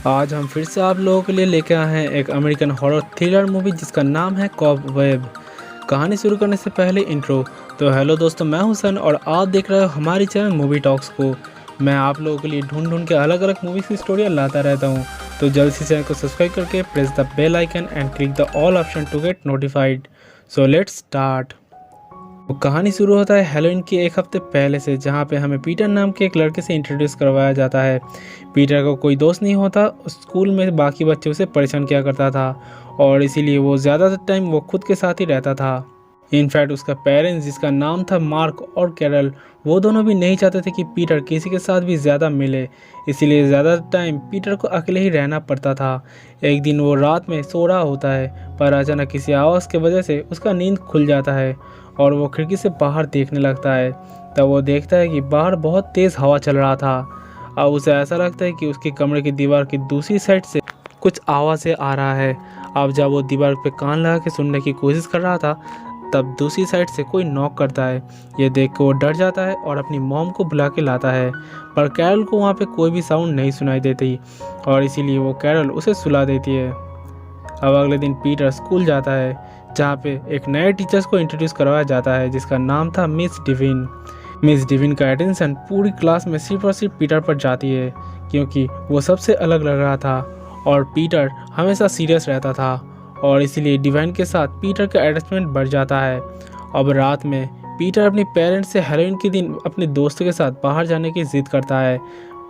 आज हम फिर से आप लोगों के लिए लेके आए हैं एक अमेरिकन हॉरर थ्रिलर मूवी जिसका नाम है कॉबवेब। कहानी शुरू करने से पहले इंट्रो। तो हेलो दोस्तों, मैं हूं सन और आप देख रहे हो हमारी चैनल मूवी टॉक्स को। मैं आप लोगों के लिए ढूंढ ढूंढ के अलग अलग मूवीज़ की स्टोरियाँ लाता रहता हूं। तो जल्द से चैनल को सब्सक्राइब करके press the bell icon and click the all option to get notified. So let's start. तो कहानी शुरू होता है हेलोइन के एक हफ्ते पहले से, जहाँ पे हमें पीटर नाम के एक लड़के से इंट्रोड्यूस करवाया जाता है। पीटर को कोई दोस्त नहीं होता, स्कूल में बाकी बच्चे उसे परेशान किया करता था और इसीलिए वो ज़्यादातर टाइम वो खुद के साथ ही रहता था। इनफैक्ट उसका पेरेंट्स, जिसका नाम था मार्क और कैरल, वो दोनों भी नहीं चाहते थे कि पीटर किसी के साथ भी ज़्यादा मिले, इसीलिए ज़्यादातर टाइम पीटर को अकेले ही रहना पड़ता था। एक दिन वो रात में सो रहा होता है, पर अचानक किसी आवाज़ की वजह से उसका नींद खुल जाता है और वो खिड़की से बाहर देखने लगता है। तब वो देखता है कि बाहर बहुत तेज़ हवा चल रहा था। अब उसे ऐसा लगता है कि उसके कमरे की दीवार की दूसरी साइड से कुछ आवाज़ें आ रहा है। अब जब वो दीवार पे कान लगा के सुनने की कोशिश कर रहा था, तब दूसरी साइड से कोई नॉक करता है। ये देख के वो डर जाता है और अपनी मॉम को बुला के लाता है, पर कैरल को वहाँ पे कोई भी साउंड नहीं सुनाई देती और इसीलिए वो कैरल उसे सुला देती है। अब अगले दिन पीटर स्कूल जाता है, जहाँ पे एक नए टीचर्स को इंट्रोड्यूस करवाया जाता है जिसका नाम था मिस डिविन। मिस डिविन का अटेंशन पूरी क्लास में सिर्फ और सिर्फ पीटर पर जाती है, क्योंकि वो सबसे अलग लग रहा था और पीटर हमेशा सीरियस रहता था और इसीलिए डिवाइन के साथ पीटर का अटैचमेंट बढ़ जाता है। अब रात में पीटर अपने पेरेंट्स से हेलोइन के दिन अपने दोस्तों के साथ बाहर जाने की जिद करता है,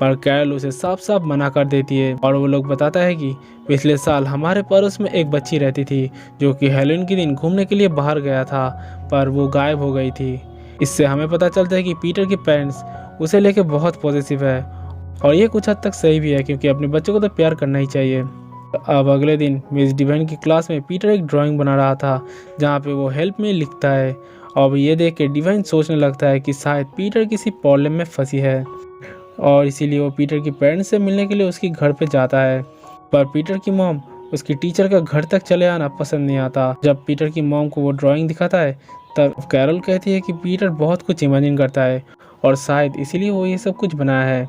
पर कैरल उसे साफ साफ मना कर देती है और वो लोग बताता है कि पिछले साल हमारे पड़ोस में एक बच्ची रहती थी जो कि हेलोइन के दिन घूमने के लिए बाहर गया था, पर वो गायब हो गई थी। इससे हमें पता चलता है कि पीटर के पेरेंट्स उसे लेके बहुत पॉजिटिव है और ये कुछ हद तक सही भी है, क्योंकि अपने बच्चों को तो प्यार करना ही चाहिए। अब अगले दिन मिस डिवाइन की क्लास में पीटर एक ड्राइंग बना रहा था जहाँ पे वो हेल्प में लिखता है। अब ये देख के डिवाइन सोचने लगता है कि शायद पीटर किसी प्रॉब्लम में फंसी है और इसीलिए वो पीटर के पेरेंट्स से मिलने के लिए उसके घर पे जाता है। पर पीटर की मॉम उसकी टीचर का घर तक चले आना पसंद नहीं आता। जब पीटर की मॉम को वो ड्राइंग दिखाता है, तब कैरल कहती है कि पीटर बहुत कुछ इमेजिन करता है और शायद इसीलिए वो ये सब कुछ बनाया है।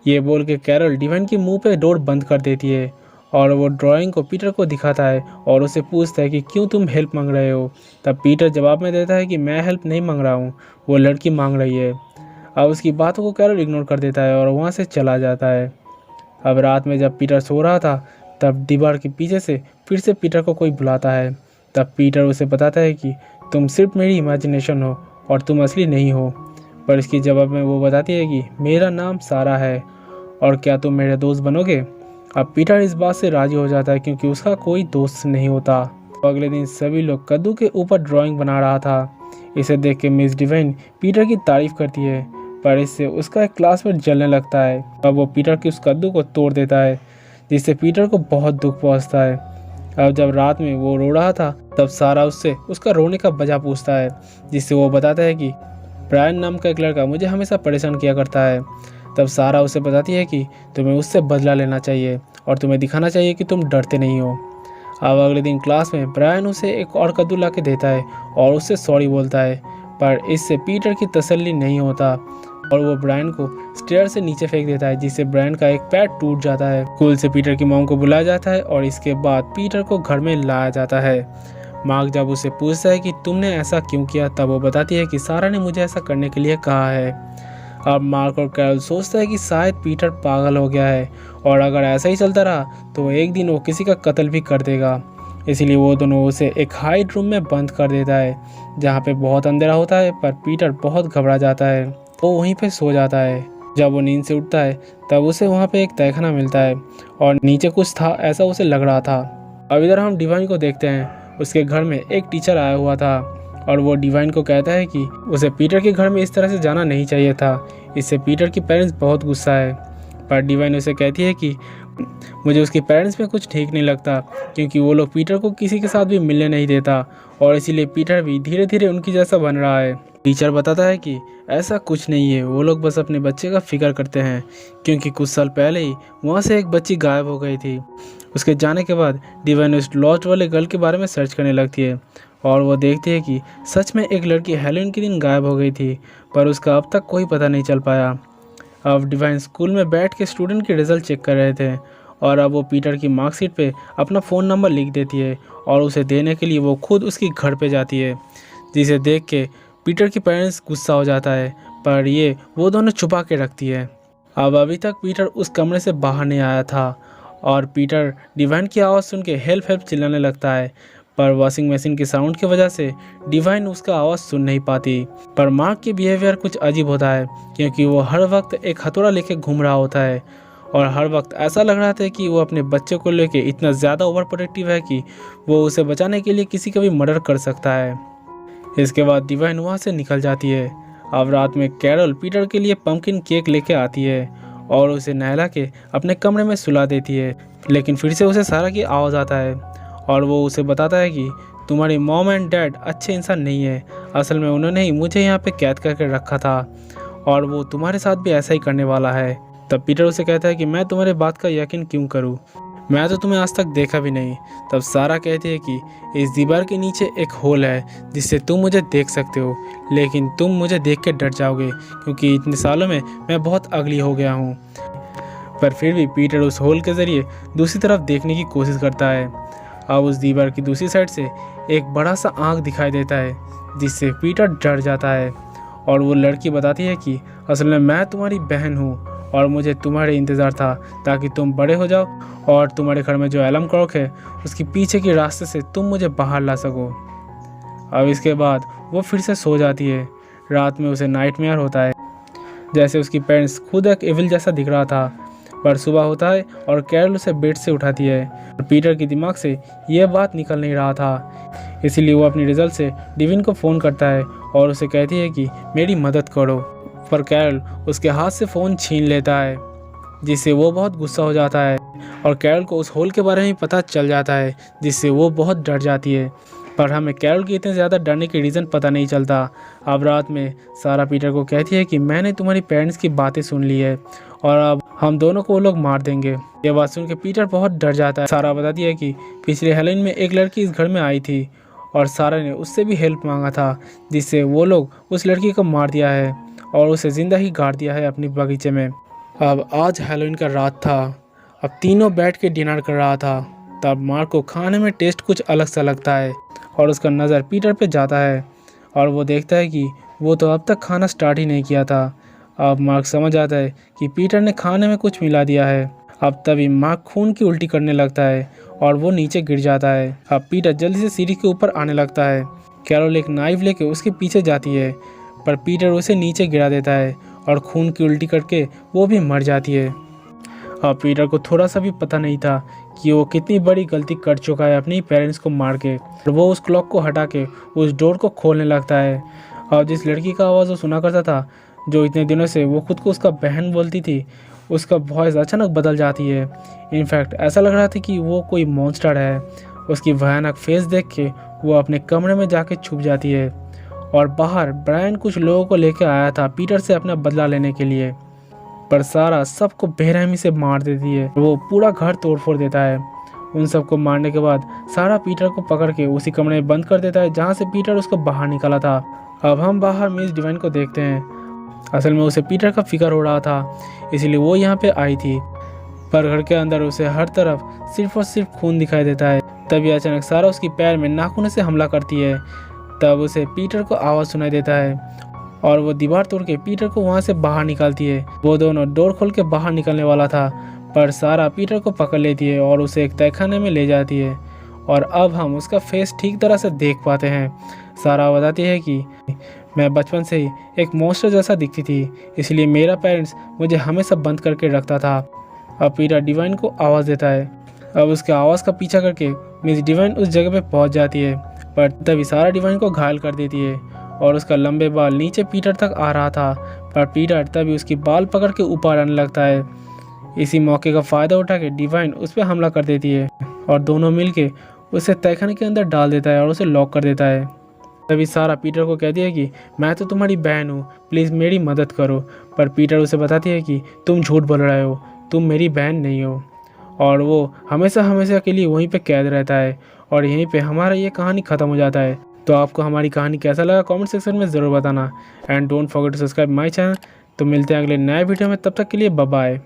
ये बोल के कैरल डिवाइन के मुंह पे डोर बंद कर देती है और वो ड्राइंग को पीटर को दिखाता है और उसे पूछता है कि क्यों तुम हेल्प मांग रहे हो। तब पीटर जवाब में देता है कि मैं हेल्प नहीं मांग रहा हूँ, वो लड़की मांग रही है। अब उसकी बातों को कैरल इग्नोर कर देता है और वहाँ से चला जाता है। अब रात में जब पीटर सो रहा था, तब दीवार के पीछे से फिर से पीटर को कोई बुलाता है। तब पीटर उसे बताता है कि तुम सिर्फ मेरी इमेजिनेशन हो और तुम असली नहीं हो। पर इसके जवाब में वो बताती है कि मेरा नाम सारा है और क्या तुम मेरे दोस्त बनोगे। अब पीटर इस बात से राजी हो जाता है, क्योंकि उसका कोई दोस्त नहीं होता। अगले दिन सभी लोग कद्दू के ऊपर ड्राइंग बना रहा था। इसे देख के मिस डिवाइन पीटर की तारीफ करती है, पर इससे उसका एक क्लासमेट जलने लगता है। अब वो पीटर की उस कद्दू को तोड़ देता है, जिससे पीटर को बहुत दुख पहुंचता है। अब जब रात में वो रो रहा था, तब सारा उससे उसका रोने का वजह पूछता है, जिससे वो बताता है कि ब्रायन नाम का एक लड़का मुझे हमेशा परेशान किया करता है। तब सारा उसे बताती है कि तुम्हें उससे बदला लेना चाहिए और तुम्हें दिखाना चाहिए कि तुम डरते नहीं हो। अब अगले दिन क्लास में ब्रायन उसे एक और कद्दू ला के देता है और उससे सॉरी बोलता है, पर इससे पीटर की तसल्ली नहीं होता और वो ब्रायन को स्टेयर से नीचे फेंक देता है, जिससे ब्रायन का एक पैर टूट जाता है। स्कूल से पीटर की मॉम को बुलाया जाता है और इसके बाद पीटर को घर में लाया जाता है। मार्क जब उसे पूछता है कि तुमने ऐसा क्यों किया, तब वो बताती है कि सारा ने मुझे ऐसा करने के लिए कहा है। अब मार्क और कैरल सोचता है कि शायद पीटर पागल हो गया है और अगर ऐसा ही चलता रहा तो एक दिन वो किसी का कत्ल भी कर देगा। इसीलिए वो दोनों उसे एक हाइड रूम में बंद कर देता है, जहाँ पे बहुत अंधेरा होता है। पर पीटर बहुत घबरा जाता है, वो वहीं पे सो जाता है। जब वो नींद से उठता है, तब उसे वहाँ पे एक तहखाना मिलता है और नीचे कुछ था, ऐसा उसे लग रहा था। अब इधर हम डिवाइन को देखते हैं। उसके घर में एक टीचर आया हुआ था और वो डिवाइन को कहता है कि उसे पीटर के घर में इस तरह से जाना नहीं चाहिए था, इससे पीटर की पेरेंट्स बहुत गुस्सा है। पर डिवाइन उसे कहती है कि मुझे उसके पेरेंट्स में कुछ ठीक नहीं लगता, क्योंकि वो लोग पीटर को किसी के साथ भी मिलने नहीं देता और इसीलिए पीटर भी धीरे धीरे उनकी जैसा बन रहा है। टीचर बताता है कि ऐसा कुछ नहीं है, वो लोग बस अपने बच्चे का फिक्र करते हैं, क्योंकि कुछ साल पहले ही वहाँ से एक बच्ची गायब हो गई थी। उसके जाने के बाद डिवाइन उस लॉस्ट वाले गर्ल के बारे में सर्च करने लगती है और वो देखती है कि सच में एक लड़की हेलोइन के दिन गायब हो गई थी, पर उसका अब तक कोई पता नहीं चल पाया। अब डिवाइन स्कूल में बैठ के स्टूडेंट के रिजल्ट चेक कर रहे थे और अब वो पीटर की मार्कशीट पे अपना फ़ोन नंबर लिख देती है और उसे देने के लिए वो खुद उसकी घर पे जाती है, जिसे देख के पीटर के पेरेंट्स गुस्सा हो जाता है, पर ये वो दोनों छुपा के रखती है। अब अभी तक पीटर उस कमरे से बाहर नहीं आया था और पीटर डिवाइन की आवाज़ सुन के हेल्प हेल्प चिल्लाने लगता है, पर वॉशिंग मशीन के साउंड की वजह से डिवाइन उसका आवाज़ सुन नहीं पाती। पर मार्क की बिहेवियर कुछ अजीब होता है, क्योंकि वो हर वक्त एक हथौड़ा लेके घूम रहा होता है और हर वक्त ऐसा लग रहा था कि वो अपने बच्चे को लेके इतना ज़्यादा ओवर प्रोटेक्टिव है कि वो उसे बचाने के लिए किसी का भी मर्डर कर सकता है। इसके बाद डिवाइन वहाँ से निकल जाती है। अब रात में कैरल पीटर के लिए पम्पकिन केक लेके आती है और उसे नहला के अपने कमरे में सुला देती है, लेकिन फिर से उसे सारा की आवाज़ आता है और वो उसे बताता है कि तुम्हारी मॉम एंड डैड अच्छे इंसान नहीं है, असल में उन्होंने ही मुझे यहाँ पे कैद करके रखा था और वो तुम्हारे साथ भी ऐसा ही करने वाला है। तब पीटर उसे कहता है कि मैं तुम्हारी बात का यकीन क्यों करूँ, मैं तो तुम्हें आज तक देखा भी नहीं। तब सारा कहती है कि इस दीवार के नीचे एक होल है जिससे तुम मुझे देख सकते हो, लेकिन तुम मुझे देख के डर जाओगे क्योंकि इतने सालों में मैं बहुत अगली हो गया हूँ। पर फिर भी पीटर उस होल के ज़रिए दूसरी तरफ देखने की कोशिश करता है। अब उस दीवार की दूसरी साइड से एक बड़ा सा आँख दिखाई देता है, जिससे पीटर डर जाता है और वो लड़की बताती है कि असल में मैं तुम्हारी बहन हूँ और मुझे तुम्हारे इंतज़ार था ताकि तुम बड़े हो जाओ और तुम्हारे घर में जो अलार्म क्लॉक है उसके पीछे के रास्ते से तुम मुझे बाहर ला सको। अब इसके बाद वो फिर से सो जाती है। रात में उसे नाइटमेयर होता है, जैसे उसकी पेरेंट्स खुद एक एविल जैसा दिख रहा था। पर सुबह होता है और कैरल उसे बेड से उठाती है और पीटर के दिमाग से ये बात निकल नहीं रहा था, इसीलिए वो अपनी रिजल्ट से डिविन को फ़ोन करता है और उसे कहती है कि मेरी मदद करो। पर कैरल उसके हाथ से फ़ोन छीन लेता है, जिससे वो बहुत गुस्सा हो जाता है और कैरल को उस होल के बारे में पता चल जाता है, जिससे वो बहुत डर जाती है। पर हमें कैरल की इतने ज़्यादा डरने के रीज़न पता नहीं चलता। अब रात में सारा पीटर को कहती है कि मैंने तुम्हारी पेरेंट्स की बातें सुन ली है और अब हम दोनों को वो लोग मार देंगे। ये बात सुन के पीटर बहुत डर जाता है। सारा बताती है कि पिछले हेलोवीन में एक लड़की इस घर में आई थी और सारा ने उससे भी हेल्प मांगा था, जिससे वो लोग उस लड़की को मार दिया है और उसे ज़िंदा ही गाड़ दिया है अपनी बगीचे में। अब आज हेलोवीन का रात था। अब तीनों बैठ के डिनर कर रहा था। तब मार्क को खाने में टेस्ट कुछ अलग सा लगता है और उसका नज़र पीटर पे जाता है और वो देखता है कि वो तो अब तक खाना स्टार्ट ही नहीं किया था। अब मार्क समझ आता है कि पीटर ने खाने में कुछ मिला दिया है। अब तभी मार्क खून की उल्टी करने लगता है और वो नीचे गिर जाता है। अब पीटर जल्दी से सीढ़ी के ऊपर आने लगता है। कैरोल एक नाइफ लेके उसके पीछे जाती है, पर पीटर उसे नीचे गिरा देता है और खून की उल्टी करके वो भी मर जाती है। अब पीटर को थोड़ा सा भी पता नहीं था कि वो कितनी बड़ी गलती कर चुका है अपनी पेरेंट्स को मार के। और वो उस क्लॉक को हटा के उस डोर को खोलने लगता है और जिस लड़की का आवाज़ वो सुना करता था, जो इतने दिनों से वो खुद को उसका बहन बोलती थी, उसका वॉइस अचानक बदल जाती है। इनफैक्ट ऐसा लग रहा था कि वो कोई मॉन्स्टर है। उसकी भयानक फेस देख के वो अपने कमरे में जाके छुप जाती है और बाहर ब्रायन कुछ लोगों को लेकर आया था पीटर से अपना बदला लेने के लिए, पर सारा सबको बेरहमी से मार देती है। वो पूरा घर तोड़ फोड़ देता है। उन सबको मारने के बाद सारा पीटर को पकड़ के उसी कमरे में बंद कर देता है जहाँ से पीटर उसको बाहर निकाला था। अब हम बाहर मिस डिवाइन को देखते हैं। असल में उसे पीटर का फिक्र हो रहा था, इसीलिए वो यहाँ पे आई थी, पर घर के अंदर उसे हर तरफ सिर्फ और सिर्फ खून दिखाई देता है। तभी अचानक सारा उसकी पैर में नाखून से हमला करती है। तब उसे पीटर को आवाज़ सुनाई देता है और वो दीवार तोड़ के पीटर को वहाँ से बाहर निकालती है। वो दोनों डोर खोल के बाहर निकलने वाला था, पर सारा पीटर को पकड़ लेती है और उसे एक तहखाने में ले जाती है और अब हम उसका फेस ठीक तरह से देख पाते हैं। सारा बताती है कि मैं बचपन से ही एक मॉन्स्टर जैसा दिखती थी, इसलिए मेरा पेरेंट्स मुझे हमेशा बंद करके रखता था। अब पीटर डिवाइन को आवाज़ देता है। अब उसके आवाज़ का पीछा करके मिस डिवाइन उस जगह पे पहुंच जाती है, पर तभी सारा डिवाइन को घायल कर देती है और उसका लंबे बाल नीचे पीटर तक आ रहा था, पर पीटर तभी उसकी बाल पकड़ के ऊपर आने लगता है। इसी मौके का फ़ायदा उठा के डिवाइन उस पर हमला कर देती है और दोनों मिलके उसे तहखाने के अंदर डाल देता है और उसे लॉक कर देता है। तभी सारा पीटर को कहती है कि मैं तो तुम्हारी बहन हूँ, प्लीज़ मेरी मदद करो। पर पीटर उसे बताती है कि तुम झूठ बोल रहे हो, तुम मेरी बहन नहीं हो। और वो हमेशा हमेशा के लिए वहीं पे कैद रहता है और यहीं पे हमारा ये कहानी ख़त्म हो जाता है। तो आपको हमारी कहानी कैसा लगा कमेंट सेक्शन में ज़रूर बताना and don't forget to subscribe my channel. तो मिलते हैं अगले नए वीडियो में, तब तक के लिए बाय बाय।